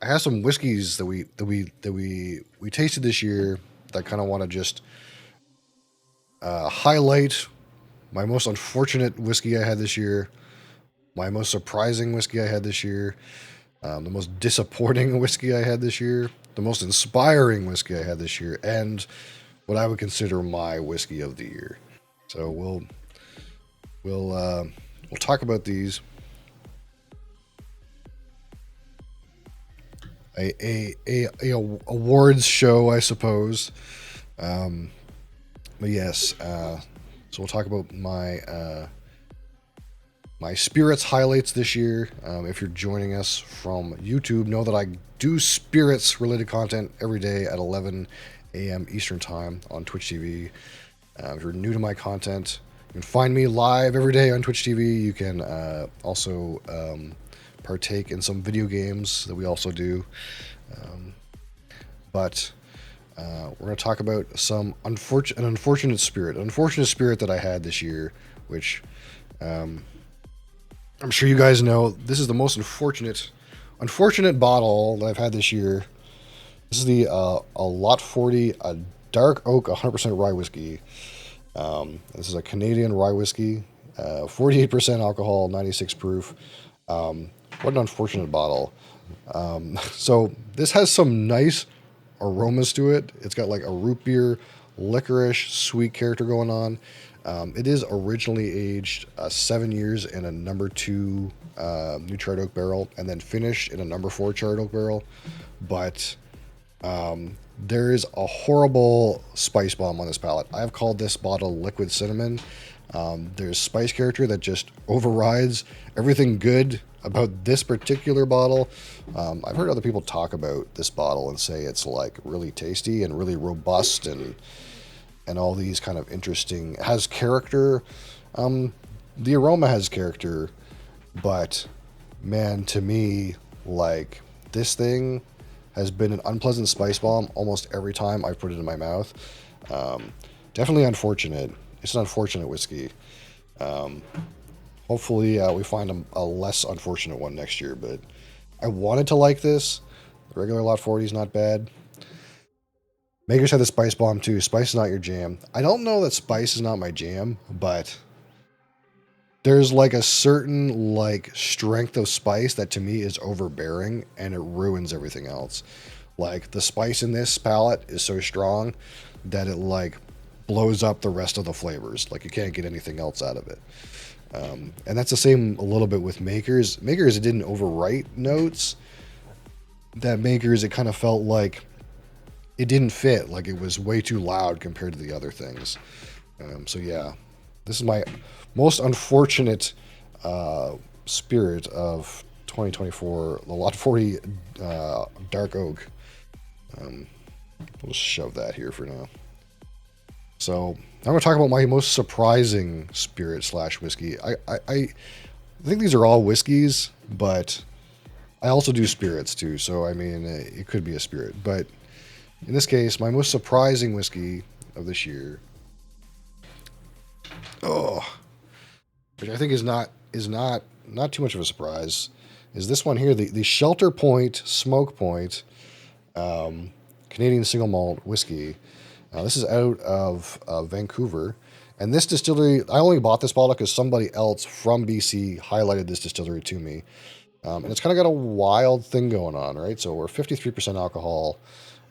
I have some whiskeys that we tasted this year that I kind of want to just highlight my most unfortunate whiskey I had this year, my most surprising whiskey I had this year, the most disappointing whiskey I had this year, the most inspiring whiskey I had this year, and what I would consider my whiskey of the year. So we'll talk about these. A awards show, I suppose. Um, but yes, so we'll talk about my spirits highlights this year. If you're joining us from YouTube, know that I do spirits related content every day at 11 a.m. Eastern Time on Twitch TV. If you're new to my content, you can find me live every day on Twitch TV. You can also partake in some video games that we also do. But we're going to talk about an unfortunate spirit that I had this year, which I'm sure you guys know. This is the most unfortunate bottle that I've had this year. This is the a Lot 40 a dark oak 100% rye whiskey. This is a Canadian rye whiskey, 48% alcohol, 96 proof. What an unfortunate bottle. So this has some nice aromas to it. It's got like a root beer, licorice, sweet character going on. It is originally aged 7 years in a number 2 new charred oak barrel, and then finished in a number 4 charred oak barrel. But there is a horrible spice bomb on this palate. I've called this bottle liquid cinnamon. There's spice character that just overrides everything good about this particular bottle. I've heard other people talk about this bottle and say it's like really tasty and really robust and all these kind of interesting, has character. The aroma has character, but man, to me, like, this thing has been an unpleasant spice bomb almost every time I've put it in my mouth. Definitely unfortunate. It's an unfortunate whiskey. Hopefully we find a less unfortunate one next year, but I wanted to like this. The regular Lot 40 is not bad. Makers had the spice bomb too. Spice is not your jam. I don't know that spice is not my jam, but there's like a certain like strength of spice that to me is overbearing and it ruins everything else. Like the spice in this palette is so strong that it like blows up the rest of the flavors. Like you can't get anything else out of it. And that's the same a little bit with Makers. Makers, it didn't overwrite notes. That Makers, it kind of felt like it didn't fit. Like it was way too loud compared to the other things. So yeah, this is my most unfortunate spirit of 2024. The Lot 40 Dark Oak. We'll just shove that here for now. So I'm going to talk about my most surprising spirit slash whiskey. I think these are all whiskeys, but I also do spirits too. So I mean, it could be a spirit, but in this case, my most surprising whiskey of this year, which I think is not too much of a surprise, is this one here, the Shelter Point Smoke Point Canadian single malt whiskey. This is out of Vancouver, and this distillery, I only bought this bottle because somebody else from BC highlighted this distillery to me, and it's kind of got a wild thing going on, right? So we're 53% alcohol.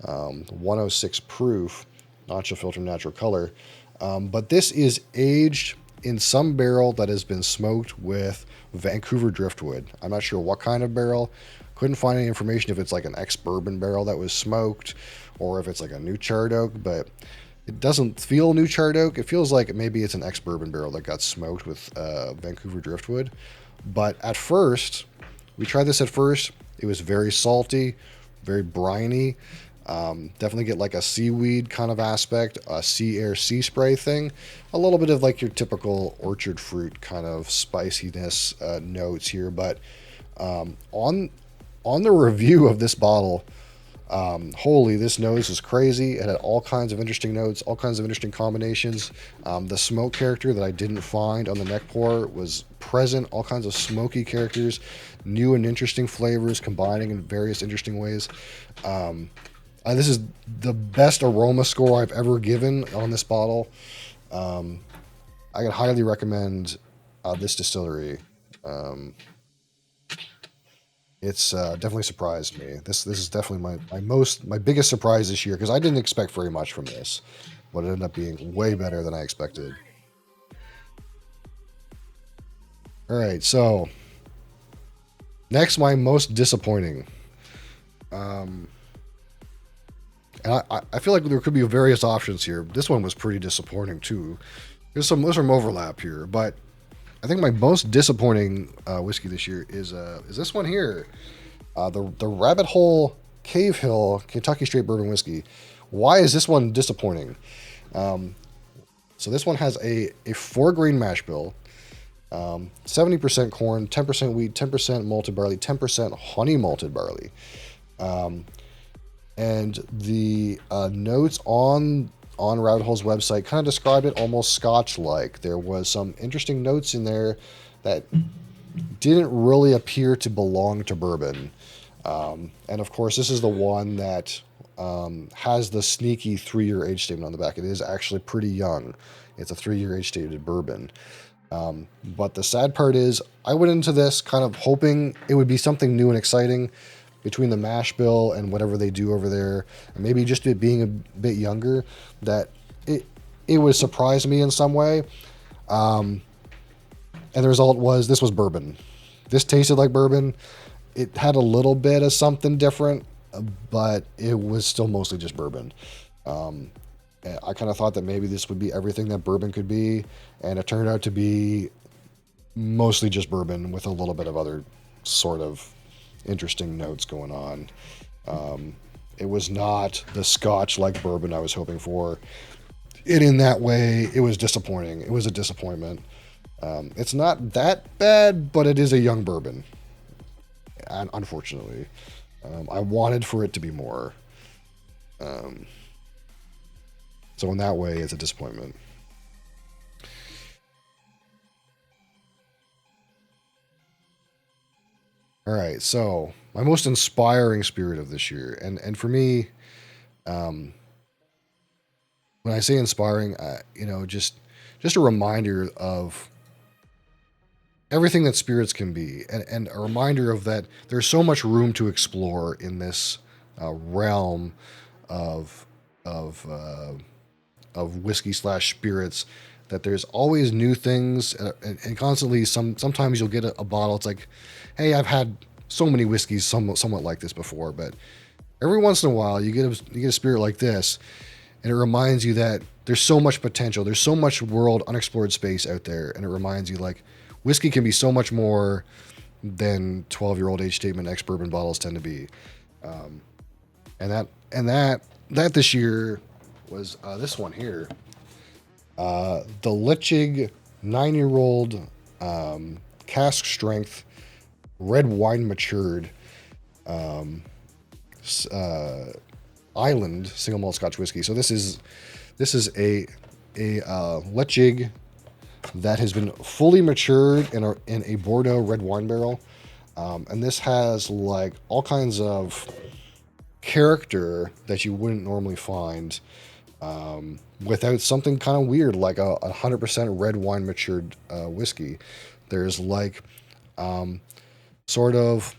106 proof, not your filter natural color. But this is aged in some barrel that has been smoked with Vancouver driftwood. I'm not sure what kind of barrel. Couldn't find any information if it's like an ex-bourbon barrel that was smoked or if it's like a new charred oak, but it doesn't feel new charred oak. It feels like maybe it's an ex-bourbon barrel that got smoked with Vancouver driftwood. But at first, we tried this at first. It was very salty, very briny. Definitely get like a seaweed kind of aspect, a sea air sea spray thing, a little bit of like your typical orchard fruit kind of spiciness notes here. But on the review of this bottle, Holy, this nose is crazy. It had all kinds of interesting notes, all kinds of interesting combinations. The smoke character that I didn't find on the neck pour was present. All kinds of smoky characters, new and interesting flavors combining in various interesting ways. This is the best aroma score I've ever given on this bottle. I could highly recommend this distillery. It's definitely surprised me. This is definitely my biggest surprise this year because I didn't expect very much from this, but it ended up being way better than I expected. All right, so next, my most disappointing. And I feel like there could be various options here. This one was pretty disappointing too. There's some overlap here, but I think my most disappointing whiskey this year is this one here, the Rabbit Hole Cave Hill Kentucky Straight Bourbon Whiskey. Why is this one disappointing? So this one has a 4-grain mash bill, 70% corn, 10% wheat, 10% malted barley, 10% honey malted barley, and the notes on Rabbit Hole's website kind of described it almost Scotch-like. There was some interesting notes in there that didn't really appear to belong to bourbon. And of course, this is the one that has the sneaky 3-year age statement on the back. It is actually pretty young. It's a 3-year age stated bourbon. But the sad part is, I went into this kind of hoping it would be something new and exciting between the mash bill and whatever they do over there, and maybe just it being a bit younger, that it would surprise me in some way. And the result was this was bourbon. This tasted like bourbon. It had a little bit of something different, but it was still mostly just bourbon. I kind of thought that maybe this would be everything that bourbon could be, and it turned out to be mostly just bourbon with a little bit of other sort of interesting notes going on. It was not the Scotch like bourbon I was hoping for. And in that way, it was disappointing. It was a disappointment. It's not that bad, but it is a young bourbon. And unfortunately, I wanted for it to be more. So in that way, it's a disappointment. All right, so my most inspiring spirit of this year, and for me, when I say inspiring, just a reminder of everything that spirits can be, and a reminder of that there's so much room to explore in this realm of whiskey slash spirits. That there's always new things, and constantly sometimes you'll get a bottle. It's like, hey, I've had so many whiskeys somewhat like this before, but every once in a while you get a spirit like this, and it reminds you that there's so much potential, there's so much world unexplored space out there, and it reminds you like whiskey can be so much more than 12-year-old age statement ex bourbon bottles tend to be, and that this year was this one here. The Lichig 9-year-old cask strength red wine matured island single malt Scotch whiskey. So this is a Lichig that has been fully matured in a Bordeaux red wine barrel, and this has like all kinds of character that you wouldn't normally find. Without something kind of weird like a 100% red wine matured whiskey. There's like sort of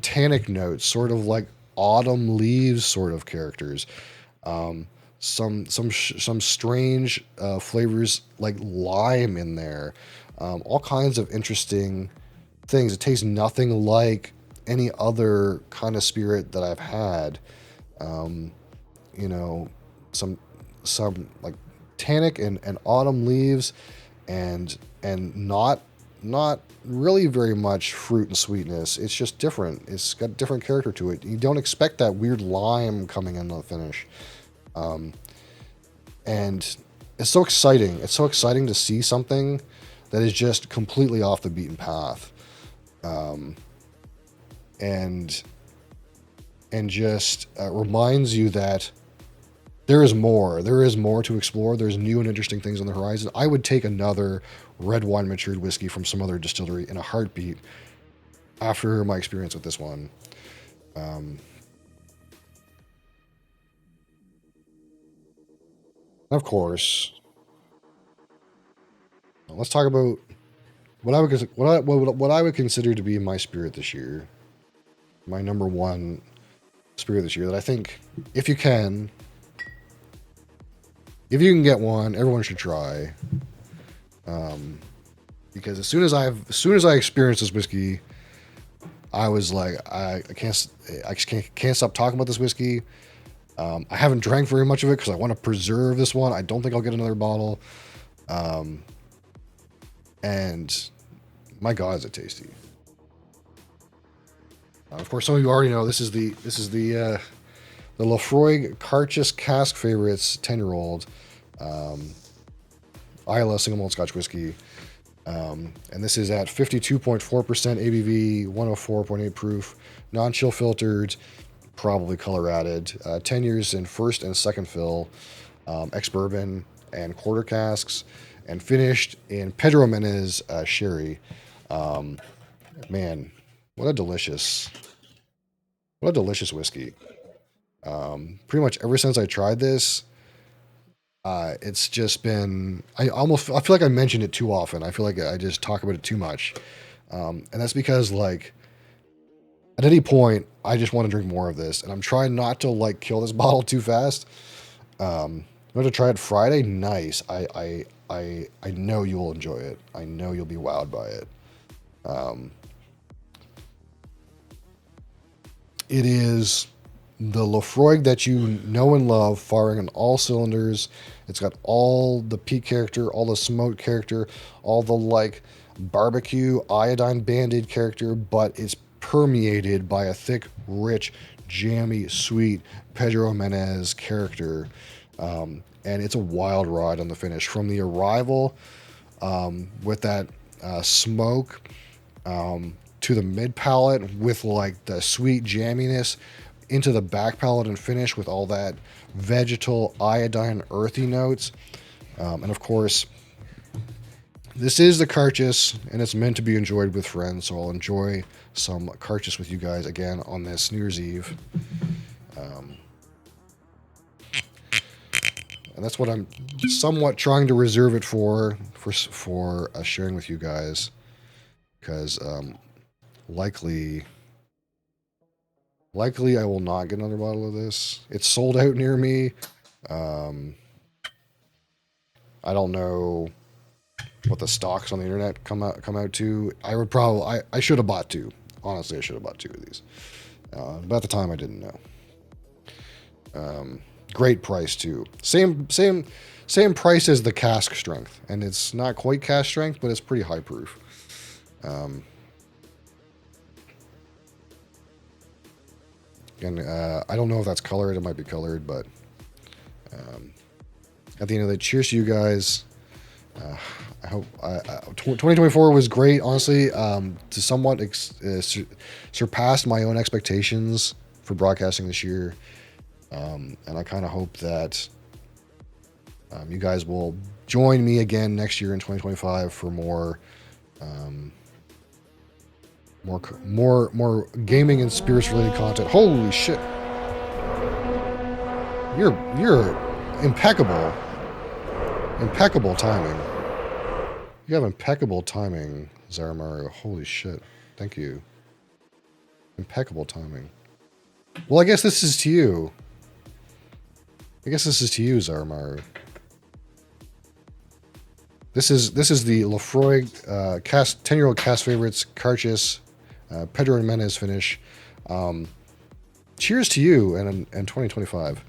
tannic notes, sort of like autumn leaves sort of characters. Some strange flavors like lime in there. All kinds of interesting things. It tastes nothing like any other kind of spirit that I've had. Some like tannic and autumn leaves, and not really very much fruit and sweetness. It's just different. It's got different character to it. You don't expect that weird lime coming in the finish, and it's so exciting. It's so exciting to see something that is just completely off the beaten path, and and just reminds you that there is more. There is more to explore. There's new and interesting things on the horizon. I would take another red wine matured whiskey from some other distillery in a heartbeat after my experience with this one. Of course, let's talk about what I would consider to be my spirit this year. My number one spirit this year that I think, if you can get one, everyone should try. Because as soon as I experienced this whiskey, I was like, I can't stop talking about this whiskey. I haven't drank very much of it because I want to preserve this one. I don't think I'll get another bottle. And my God, is it tasty! Of course, some of you already know this is the Laphroaig Carchis Cask Favorites 10-year-old Islay single malt Scotch whiskey. And this is at 52.4% ABV, 104.8 proof, non-chill filtered, probably color added. 10 years in first and second fill, ex-bourbon and quarter casks, and finished in Pedro Menez sherry. Man, what a delicious whiskey. Pretty much ever since I tried this, it's just been, I feel like I mentioned it too often. I feel like I just talk about it too much. And that's because, like, at any point, I just want to drink more of this. And I'm trying not to, like, kill this bottle too fast. I'm going to try it Friday. Nice. I know you will enjoy it. I know you'll be wowed by it. It is the Laphroaig that you know and love, firing on all cylinders. It's got all the peat character, all the smoke character, all the, like, barbecue iodine banded character, but it's permeated by a thick, rich, jammy, sweet Pedro Menez character. And it's a wild ride on the finish. From the arrival with that smoke to the mid palate with, like, the sweet jamminess, into the back palate and finish with all that vegetal, iodine, earthy notes. And of course, this is the Carchis, and it's meant to be enjoyed with friends, so I'll enjoy some Carchis with you guys again on this New Year's Eve. And that's what I'm somewhat trying to reserve it for sharing with you guys, because likely I will not get another bottle of this. It's sold out near me. I don't know what the stocks on the internet come out to. I should have bought two. Honestly, I should have bought two of these. But at the time, I didn't know. Great price too. Same price as the cask strength, and it's not quite cask strength, but it's pretty high proof. And I don't know if that's colored. It might be colored, but at the end of the day, cheers to you guys. I hope 2024 was great. Honestly, to somewhat surpassed my own expectations for broadcasting this year, and I kind of hope that you guys will join me again next year in 2025 for more gaming and spirits related content. Holy shit. You're impeccable. Impeccable timing. You have impeccable timing, Zaramario. Holy shit. Thank you. Impeccable timing. Well, I guess this is to you. Zaramario. This is the Laphroaig 10-year-old Cask Favorites Carchis Pedro Menez finish. Cheers to you and 2025.